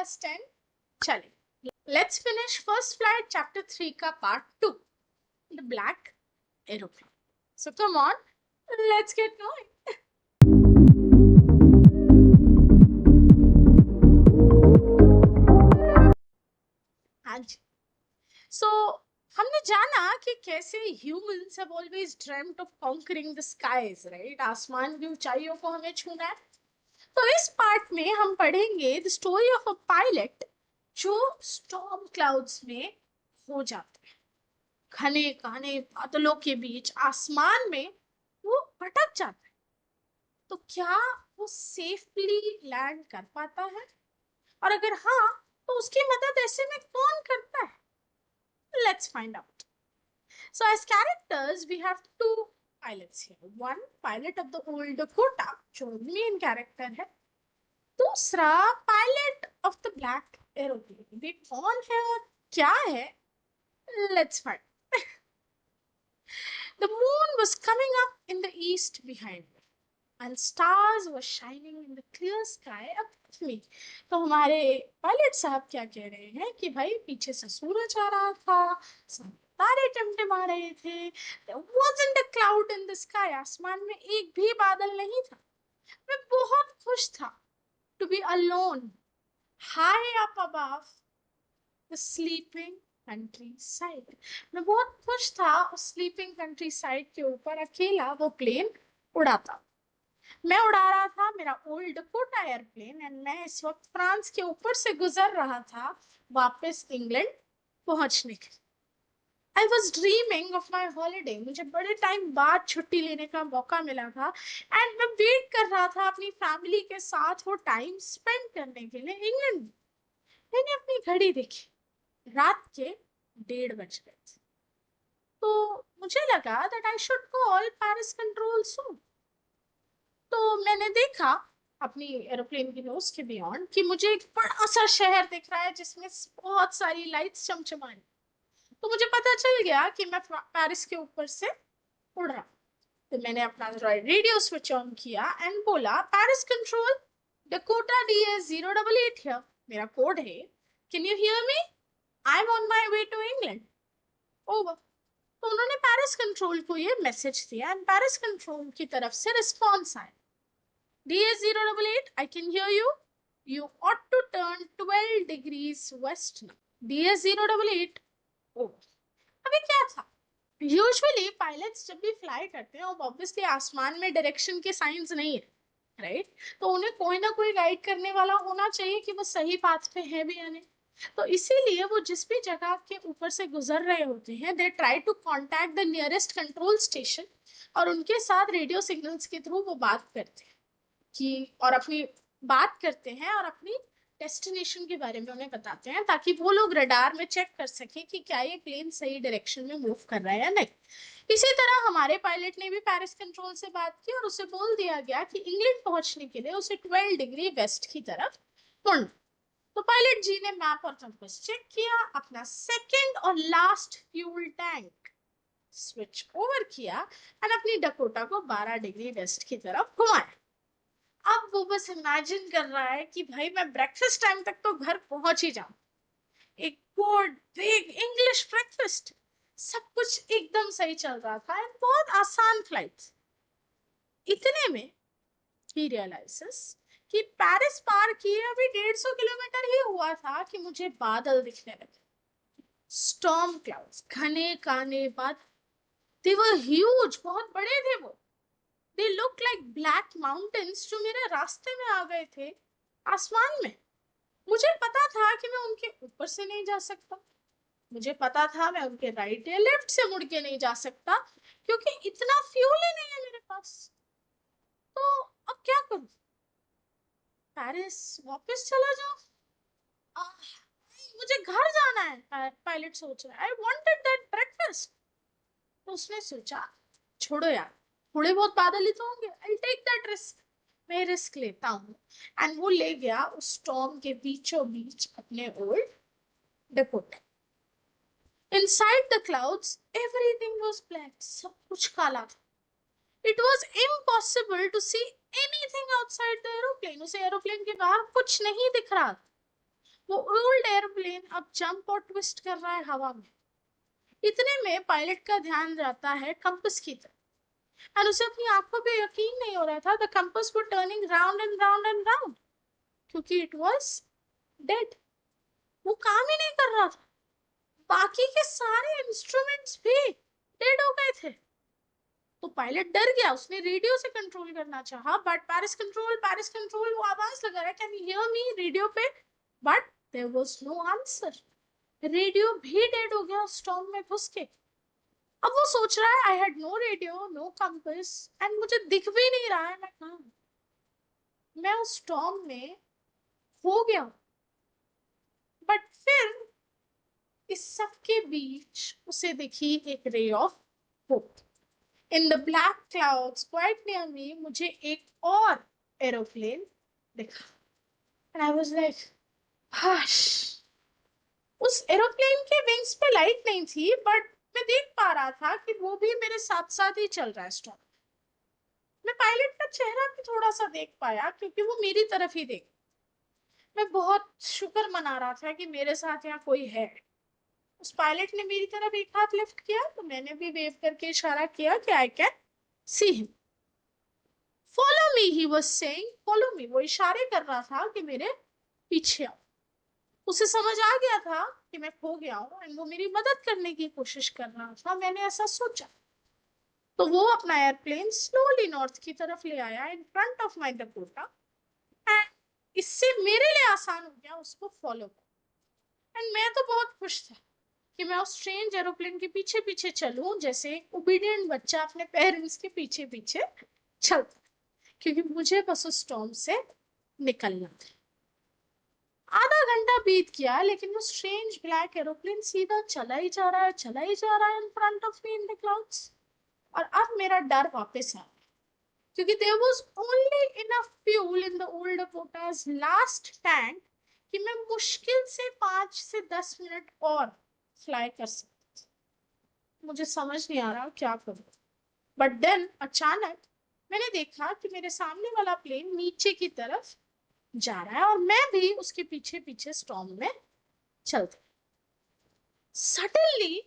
Class 10। चले, let's finish first flight chapter 3 का part 2, the black aeroplane. So come on, let's get going. हाँ जी, so हमने जाना कि कैसे humans have always dreamed of conquering the skies, right? आसमान की ऊंचाइयों को हमें छूना है। तो इस पार्ट में हम पढ़ेंगे the story of a pilot जो स्टॉर्म क्लाउड्स में हो जाते हैं। घने घने बादलों के बीच आसमान में वो भटक जाता है। तो क्या वो सेफली लैंड कर पाता है? और अगर हाँ, तो उसकी मदद ऐसे में कौन करता है? Let's find out. So as characters, we have two pilots here. One pilot of the old Dakota, जो main character है। दूसरा pilot of the black aeroplane। वे कौन है और क्या है? Let's find. The moon was coming up in the east behind me, and stars were shining in the clear sky above me. तो हमारे पायलट साहब क्या कह रहे हैं कि भाई पीछे से सूरज आ रहा था, तारे टिमटिमा रहे थे। There wasn't a cloud in the sky. आसमान में एक भी बादल नहीं था। मैं बहुत खुश था to be alone high up above the sleeping countryside. मैं बहुत खुश था उस स्लीपिंग कंट्री साइड के ऊपर अकेला वो प्लेन उड़ाता। मैं उड़ा रहा था मेरा ओल्ड डकोटा एयरप्लेन, एंड मैं इस वक्त फ्रांस के ऊपर से गुजर रहा था वापस इंग्लैंड पहुंचने के। I was dreaming of my holiday. मुझे बड़े टाइम बाद छुट्टी लेने का मौका मिला था, एंड मैं वेट कर रहा था अपनी फैमिली के साथ वो टाइम स्पेंड करने के लिए इंग्लैंड में। मैंने अपनी घड़ी देखी, रात के 1:30 बज गए थे। तो मुझे लगा that I should call Paris control soon. तो मैंने देखा अपनी एरोप्लेन की नोज के बियॉन्ड कि मुझे एक बड़ा सा शहर दिख रहा है जिसमें बहुत सारी लाइट्स चमचमा रही। तो मुझे पता चल गया कि मैं पेरिस के ऊपर से उड़ रहा। तो मैंने अपना रेडियो स्विच ऑन किया एंड बोला, Paris control, Dakota DS 088 here, मेरा कोड है, can you hear me? I am on my way to England, over. तो उन्होंने पेरिस कंट्रोल को ये मैसेज दिया, एंड पेरिस कंट्रोल की तरफ से रिस्पॉन्स आया, DS 088, I can hear you. You ought to turn 12 degrees west now. DS 088, oh, अभी क्या था? यूजुअली पायलट्स जब भी फ्लाई करते हैं, ऑब्वियसली आसमान में डायरेक्शन के साइंस नहीं है, राइट? तो उन्हें कोई ना कोई गाइड करने वाला होना चाहिए कि वो सही पाथ पे है भी या नहीं। तो इसीलिए वो जिस भी जगह के ऊपर से गुजर रहे होते हैं, they try to contact the nearest control station, और उनके साथ रेडियो सिग्नल्स के थ्रू वो बात करते हैं कि और अपनी बात करते हैं और अपनी डेस्टिनेशन के बारे में उन्हें बताते हैं, ताकि वो लोग रडार में चेक कर सके कि क्या ये प्लेन सही डायरेक्शन में मूव कर रहा है या नहीं। इसी तरह हमारे पायलट ने भी पेरिस कंट्रोल से बात की और उसे बोल दिया गया कि इंग्लैंड पहुंचने के लिए उसे 12 डिग्री वेस्ट की तरफ मुड़ना। तो पायलट जी ने मैप और कंपास चेक किया, अपना सेकंड और last fuel tank switch over किया, और अपनी डकोटा को 12 डिग्री वेस्ट की तरफ घुमाया। अब वो बस इमेजिन कर रहा है कि भाई मैं ब्रेकफास्ट टाइम तक तो घर पहुंच ही जाऊं। एक गुड बिग इंग्लिश ब्रेकफास्ट, सब कुछ एकदम सही चल रहा था, एंड बहुत आसान फ्लाइट। इतने में ही रियलाइजेस कि पेरिस पार किए अभी 150 किलोमीटर ही हुआ था कि मुझे बादल दिखने लगे। स्टॉर्म क्लाउड्स, घने काने बादल। दे वर ह्यूज, बहुत बड़े थे वो। They look like black mountains जो मेरे रास्ते में आ गए थे आसमान में। मुझे पता था कि मैं उनके ऊपर से नहीं जा सकता, मुझे पता था मैं उनके राइट या लेफ्ट से मुड़ के नहीं जा सकता, क्योंकि इतना फ्यूल ही नहीं है मेरे पास। तो अब क्या करूं? पेरिस वापस चला जाऊं? मुझे घर जाना है, पायलट सोच रहा है। I wanted that breakfast. तो उसने सोचा, छोड़ो यार, थोड़े बहुत बादल ही तो होंगे, आई टेक दैट रिस्क, मैं रिस्क लेता हूँ। एंड वो ले गया उस स्टॉर्म के बीचों बीच अपने old Dakota. Inside the clouds, everything was black. सब कुछ काला था। It was impossible to see anything outside the aeroplane. उसे एरोप्लेन के बाहर कुछ नहीं दिख रहा था। वो ओल्ड एयरप्लेन अब जंप और ट्विस्ट कर रहा है हवा में। इतने में पायलट का ध्यान जाता है कंपास की तरफ, और उसे अपनी आंखों पे यकीन नहीं हो रहा था। द कंपास वो turning round and round and round, क्योंकि इट वाज डेड। वो काम ही नहीं कर रहा था। बाकी के सारे इंस्ट्रूमेंट्स भी डेड हो गए थे। तो पायलट डर गया, उसने रेडियो से कंट्रोल करना चाहा, बट पैरिस कंट्रोल, वो आवाज लगा रहा है, can you hear me radio पे, but there was no answer. Radio भी डेड हो गया स्टॉर्म में घुस के। अब वो सोच रहा है, I had no radio, no compass, and मुझे दिख भी नहीं रहा है मैं कहाँ हूं। मैं उस स्टॉर्म में खो गया। बट फिर इस सब के बीच उसे दिखी एक ray of hope. In the black clouds quite near me, मुझे एक और एरोप्लेन दिखा। And I was like, hush. उस एरोप्लेन के विंग्स पे लाइट नहीं थी, बट मैं देख पा रहा था कि वो भी मेरे साथ साथ ही चल रहा है स्टॉर्म। मैं पायलट का चेहरा भी थोड़ा सा देख पाया, क्योंकि वो मेरी तरफ ही देख। मैं बहुत शुक्र मना रहा था कि मेरे साथ यहाँ कोई है। उस पायलट ने मेरी तरफ एक हाथ लिफ्ट किया, तो मैंने भी वेव करके इशारा किया कि I can see him. Follow me, he was saying, follow me. वो इशारे कर रहा था कि मेरे पीछे आओ। उसे समझ आ गया था कि मैं खो गया हूँ, एंड वो मेरी मदद करने की कोशिश कर रहा था, मैंने ऐसा सोचा। तो वो अपना एयरप्लेन स्लोली नॉर्थ की तरफ ले आया इन front of my Dakota, and इससे मेरे लिए आसान हो गया उसको फॉलो करना। एंड मैं तो बहुत खुश था कि मैं उस स्ट्रेंज एरोप्लेन के पीछे पीछे चलूं, जैसे एक ओबीडियंट बच्चा अपने पेरेंट्स के पीछे पीछे चलता, क्योंकि मुझे बस उस स्टॉर्म से निकलना था। आधा घंटा बीत गया, लेकिन वो स्ट्रेंज ब्लैक एरोप्लेन सीधा चला ही जा रहा है, चला ही जा रहा है in front of me in the clouds. और अब मेरा डर वापस आ गया, क्योंकि there was only enough fuel in the old Dakota's last tank कि मैं मुश्किल से 5 से 10 मिनट और फ्लाई कर सकती थी। मुझे समझ नहीं आ रहा क्या करूं। बट देन अचानक मैंने देखा कि मेरे सामने वाला प्लेन नीचे की तरफ जा रहा है, और मैं भी उसके पीछे पीछे स्टॉर्म में चलती। Suddenly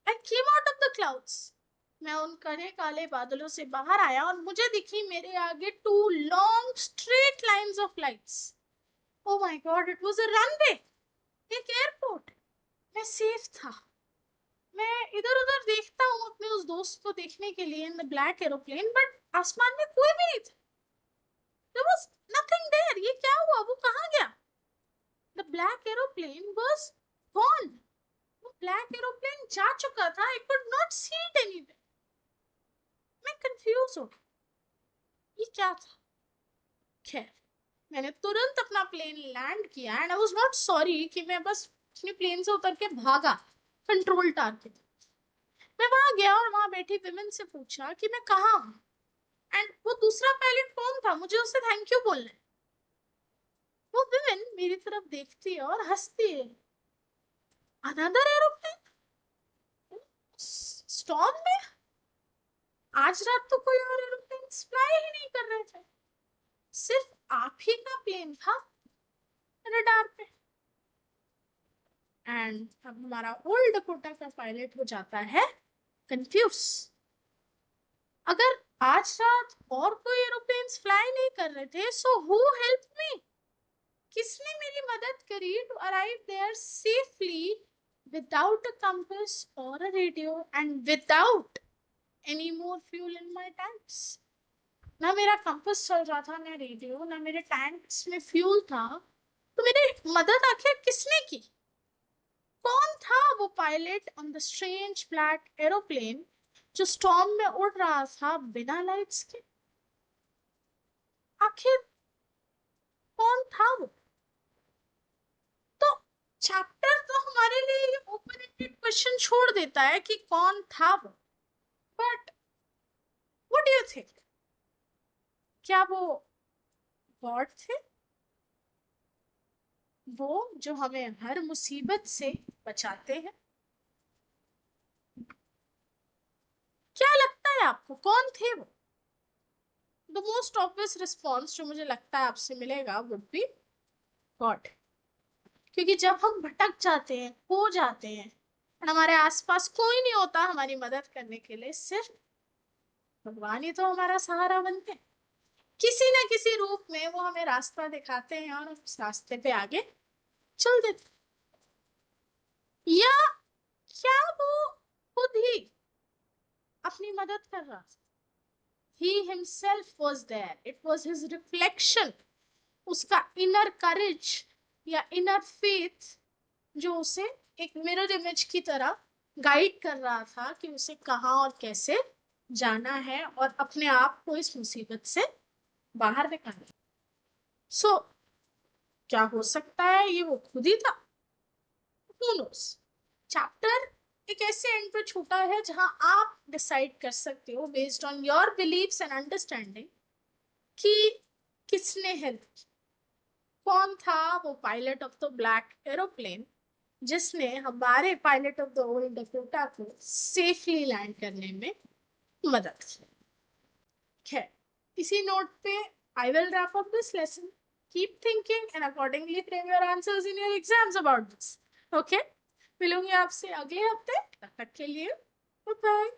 I came out of the clouds. मैं उन काले काले बादलों से बाहर आया, और मुझे दिखी मेरे आगे 2 long straight lines of lights. Oh my God, it was a runway, एक एयरपोर्ट। मैं सेफ था। मैं इधर उधर देखता हूँ अपने उस दोस्त को देखने के लिए in the black aeroplane, but आसमान में कोई भी नहीं था। There was nothing there. ये क्या हुआ, वो कहाँ गया? The black aeroplane was gone. वो ब्लैक एरोप्लेन जा चुका था। I could not see it anywhere. मैं कंफ्यूज हो गई, ये क्या था। खैर, मैंने तुरंत अपना प्लेन लैंड किया, and I was not sorry कि मैं बस अपने प्लेन से उतर के भागा कंट्रोल टावर की तरफ। मैं वहां गया और वहां बैठी विमेन से पूछा कि मैं कहाँ हूँ, एंड वो दूसरा पायलट कौन था, मुझे उससे थैंक यू बोलना है। वो विमेन मेरी तरफ देखती है और हंसती है। अनदर एरोप्लेन स्टॉर्म में? आज रात तो कोई और एरोप्लेन फ्लाई ही नहीं कर रहे थे, सिर्फ आप ही का प्लेन था रडार पे। एंड अब हमारा ओल्ड कोटा का पायलट हो जाता है कंफ्यूज। अगर आज रात और कोई एरोप्लेन फ्लाई नहीं कर रहे थे, सो हु हेल्प मी? किसने मेरी मदद करी to arrive there safely without a compass और a radio, and without any more fuel in my tanks? ना मेरा कंपास चल रहा था, ना रेडियो, ना मेरे टैंक्स में फ्यूल था। तो मेरी मदद आखिर किसने की? कौन था वो pilot on the strange black aeroplane जो स्टॉर्म में उड़ रहा था बिना लाइट्स के? आखिर कौन था वो? तो चैप्टर तो हमारे लिए ओपन एंडेड क्वेश्चन छोड़ देता है कि कौन था वो। But what do you think, क्या वो गॉड थे? वो जो हमें हर मुसीबत से बचाते हैं? क्या लगता है आपको, कौन थे वो? द मोस्ट ऑब्वियस रिस्पॉन्स जो मुझे लगता है आपसे मिलेगा वुड बी गॉड। क्योंकि जब हम भटक जाते हैं, खो जाते हैं, और हमारे आसपास कोई नहीं होता हमारी मदद करने के लिए, सिर्फ भगवान ही तो हमारा सहारा बनते हैं। किसी न किसी रूप में वो हमें रास्ता दिखाते हैं और उस रास्ते पे आगे चल देते हैं। या क्या वो खुद ही अपनी मदद कर रहा था? He himself was there. It was his reflection, उसका inner courage या inner faith जो उसे एक मिरर इमेज की तरह गाइड कर रहा था कि उसे कहाँ और कैसे जाना है और अपने आप को इस मुसीबत से बाहर निकालना। सो क्या हो सकता है ये वो खुद ही था? Who knows? चैप्टर एक ऐसे एंड पे छूटा है जहां आप डिसाइड कर सकते हो based on your beliefs and understanding कि किसने हेल्प की। कौन था वो pilot of the black aeroplane जिसने हमारे pilot of the old Dakota को सेफली लैंड करने में मदद की। खैर, इसी नोट पे I will wrap up this lesson. Keep thinking and accordingly frame your answers in your exams about this. Okay, मिलूंगी आपसे अगले हफ्ते, तब तक के लिए बाय बाय।